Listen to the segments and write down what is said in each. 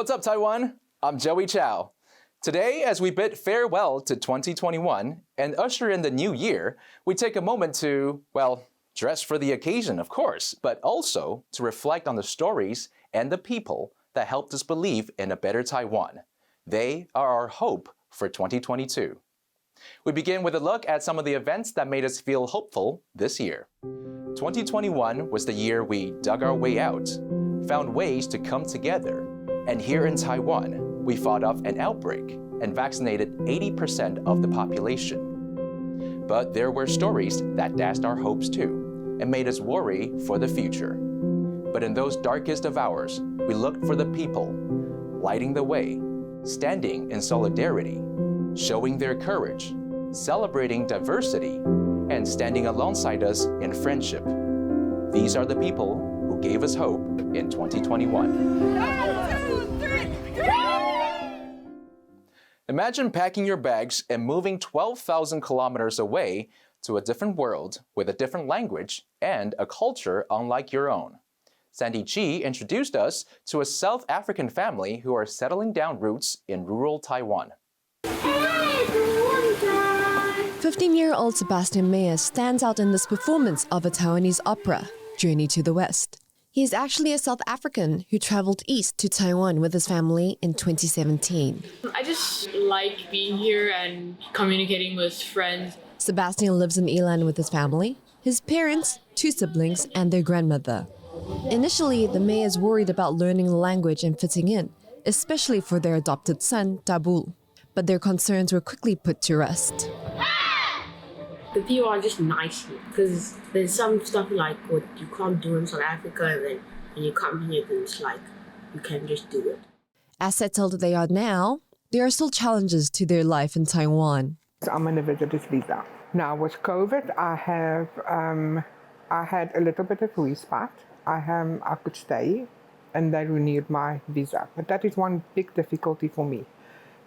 What's up, Taiwan? I'm Joey Chou. Today, as we bid farewell to 2021 and usher in the new year, we take a moment to, well, dress for the occasion, of course, but also to reflect on the stories and the people that helped us believe in a better Taiwan. They are our hope for 2022. We begin with a look at some of the events that made us feel hopeful this year. 2021 was the year we dug our way out, found ways to come together, and here in Taiwan, we fought off an outbreak and vaccinated 80% of the population. But there were stories that dashed our hopes too and made us worry for the future. But in those darkest of hours, we looked for the people, lighting the way, standing in solidarity, showing their courage, celebrating diversity, and standing alongside us in friendship. These are the people who gave us hope in 2021. Imagine packing your bags and moving 12,000 kilometers away to a different world with a different language and a culture unlike your own. Sandy Chi introduced us to a South African family who are settling down roots in rural Taiwan. 15-year-old Sebastian Meyer stands out in this performance of a Taiwanese opera, Journey to the West. He is actually a South African who traveled east to Taiwan with his family in 2017. I just like being here and communicating with friends. Sebastian lives in Ilan with his family, his parents, 2 siblings, and their grandmother. Initially, the Meyers worried about learning the language and fitting in, especially for their adopted son, Tabul. But their concerns were quickly put to rest. The people are just nice here, because there's some stuff like what you can't do in South Africa, and then when you come here, then it's like you can just do it. As settled they are now, there are still challenges to their life in Taiwan. I'm on a visitor's visa. Now with COVID, I had a little bit of respite. I could stay, and they renewed my visa. But that is one big difficulty for me,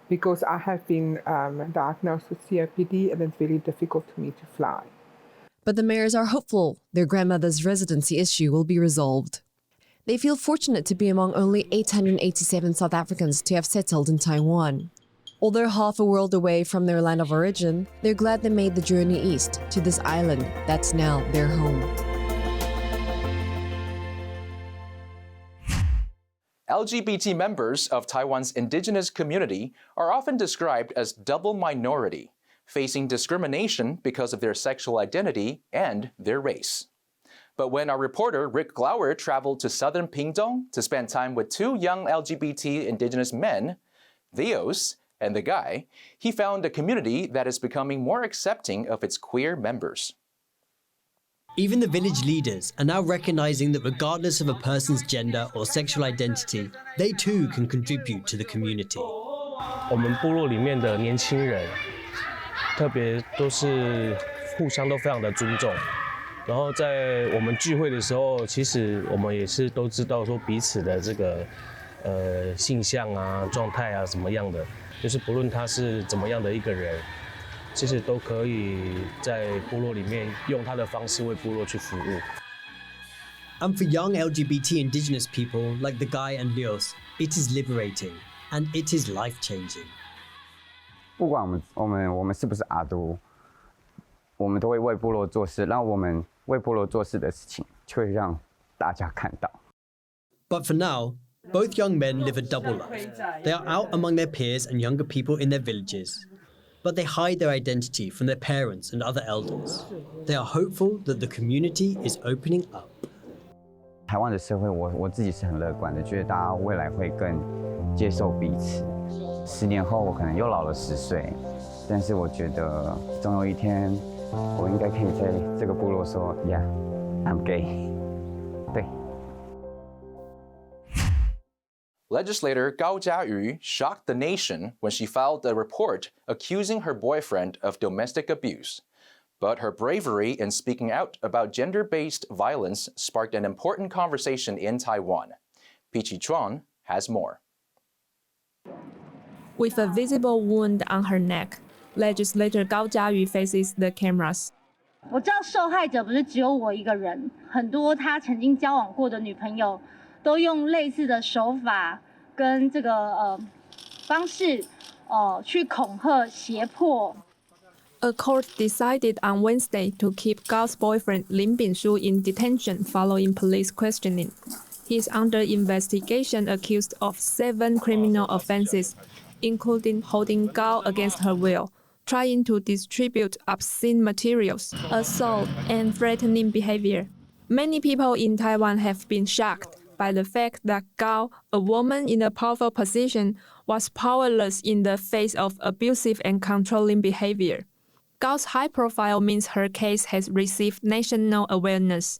because I have been diagnosed with COPD and it's very difficult for me to fly. But the Meyers are hopeful their grandmother's residency issue will be resolved. They feel fortunate to be among only 887 South Africans to have settled in Taiwan. Although half a world away from their land of origin, they're glad they made the journey east to this island that's now their home. LGBT members of Taiwan's indigenous community are often described as double minority, facing discrimination because of their sexual identity and their race. But when our reporter Rick Glauer traveled to southern Pingdong to spend time with 2 young LGBT indigenous men, Theos and the Guy, he found a community that is becoming more accepting of its queer members. Even the village leaders are now recognizing that regardless of a person's gender or sexual identity, they too can contribute to the community. 我们部落里面的年轻人，特别都是互相都非常的尊重。然后在我们聚会的时候，其实我们也是都知道说彼此的这个性向啊、状态啊什么样的，就是不论他是怎么样的一个人。 其实都可以在部落里面用他的方式为部落去服务。And for young LGBT indigenous people like the Guy and Leos, it is liberating and it is life-changing. 不管我们是不是阿都，我们都会为部落做事，让我们为部落做事的事情，就会让大家看到。 But for now, both young men live a double life. They are out among their peers and younger people in their villages. But they hide their identity from their parents and other elders. They are hopeful that the community is opening up. 台湾的社会，我自己是很乐观的，觉得大家未来会更接受彼此。10年后，我可能又老了10岁，但是我觉得总有一天，我应该可以在这个部落说 ，Yeah, I'm gay。对。 Legislator Gao Jiayu shocked the nation when she filed a report accusing her boyfriend of domestic abuse. But her bravery in speaking out about gender-based violence sparked an important conversation in Taiwan. Pichi Chuan has more. With a visible wound on her neck, Legislator Gao Jiayu faces the cameras. 我知道受害者不是只有我一个人，很多他曾经交往过的女朋友都用类似的手法跟这个方式去恐吓、胁迫。 A court decided on Wednesday to keep Gao's boyfriend Lin Bingshu in detention following police questioning. He is under investigation accused of 7 criminal offenses, including holding Gao against her will, trying to distribute obscene materials, assault, and threatening behavior. Many people in Taiwan have been shocked by the fact that Gao, a woman in a powerful position, was powerless in the face of abusive and controlling behavior. Gao's high profile means her case has received national awareness.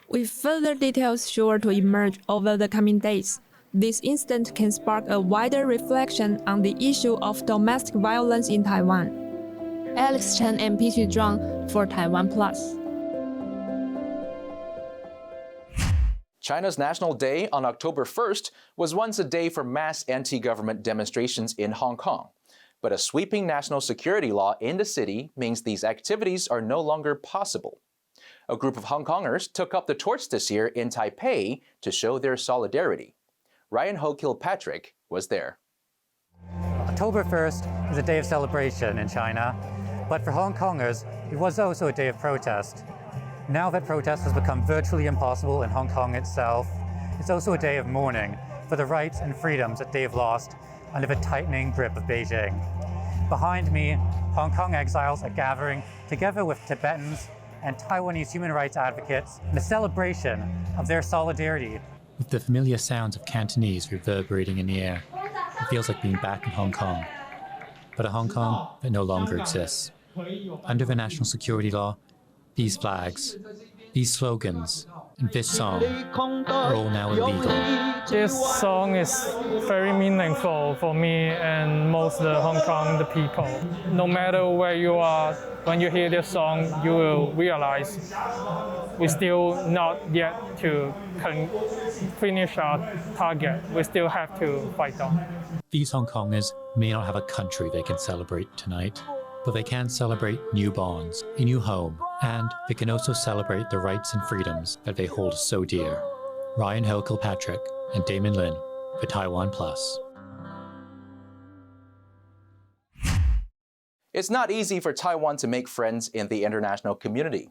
With further details sure to emerge over the coming days, this incident can spark a wider reflection on the issue of domestic violence in Taiwan. Alex Chen and Peachy Zhuang for TaiwanPlus. China's National Day on October 1st was once a day for mass anti-government demonstrations in Hong Kong. But a sweeping national security law in the city means these activities are no longer possible. A group of Hong Kongers took up the torch this year in Taipei to show their solidarity. Ryan Ho-Kilpatrick was there. October 1st is a day of celebration in China, but for Hong Kongers, it was also a day of protest. Now that protest has become virtually impossible in Hong Kong itself, it's also a day of mourning for the rights and freedoms that they've lost under the tightening grip of Beijing. Behind me, Hong Kong exiles are gathering together with Tibetans and Taiwanese human rights advocates in a celebration of their solidarity. With the familiar sounds of Cantonese reverberating in the air, it feels like being back in Hong Kong, but a Hong Kong that no longer exists. Under the national security law, these flags, these slogans, and this song are all now illegal. This song is very meaningful for me and most of the Hong Kong people. No matter where you are, when you hear this song, you will realize we still not yet to finish our target. We still have to fight on. These Hong Kongers may not have a country they can celebrate tonight, but they can celebrate new bonds, a new home, and they can also celebrate the rights and freedoms that they hold so dear. Ryan Ho-Kilpatrick and Damon Lin for TaiwanPlus. It's not easy for Taiwan to make friends in the international community.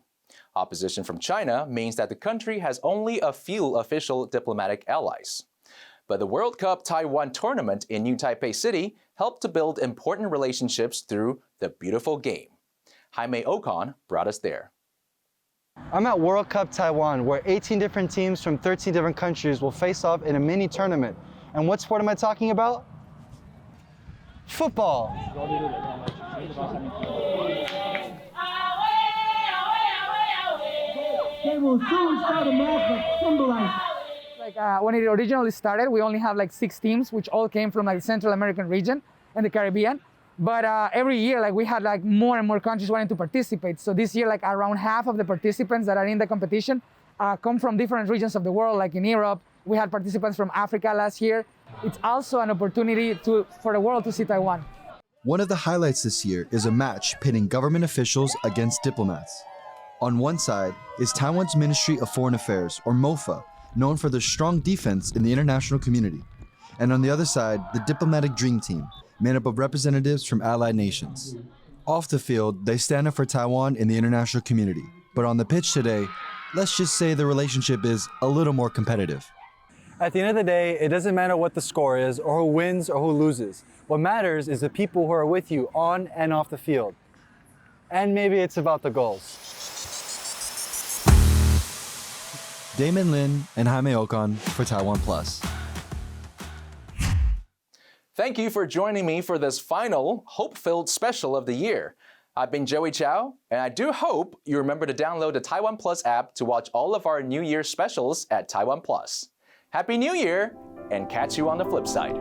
Opposition from China means that the country has only a few official diplomatic allies. But the World Cup Taiwan tournament in New Taipei City helped to build important relationships through the beautiful game. Jaime Ocon brought us there. I'm at World Cup Taiwan, where 18 different teams from 13 different countries will face off in a mini tournament. And what sport am I talking about? Football. When it originally started, we only have like 6 teams, which all came from like the Central American region and the Caribbean. But every year, we had more and more countries wanting to participate. So this year, around half of the participants that are in the competition come from different regions of the world. Like in Europe, we had participants from Africa last year. It's also an opportunity for the world to see Taiwan. One of the highlights this year is a match pitting government officials against diplomats. On one side is Taiwan's Ministry of Foreign Affairs, or MOFA, known for their strong defense in the international community. And on the other side, the diplomatic dream team, made up of representatives from allied nations. Off the field, they stand up for Taiwan in the international community. But on the pitch today, let's just say the relationship is a little more competitive. At the end of the day, it doesn't matter what the score is, or who wins or who loses. What matters is the people who are with you on and off the field. And maybe it's about the goals. Damon Lin and Jaime Ocon for TaiwanPlus. Thank you for joining me for this final hope-filled special of the year. I've been Joey Chou, and I do hope you remember to download the TaiwanPlus app to watch all of our New Year specials at TaiwanPlus. Happy New Year, and catch you on the flip side.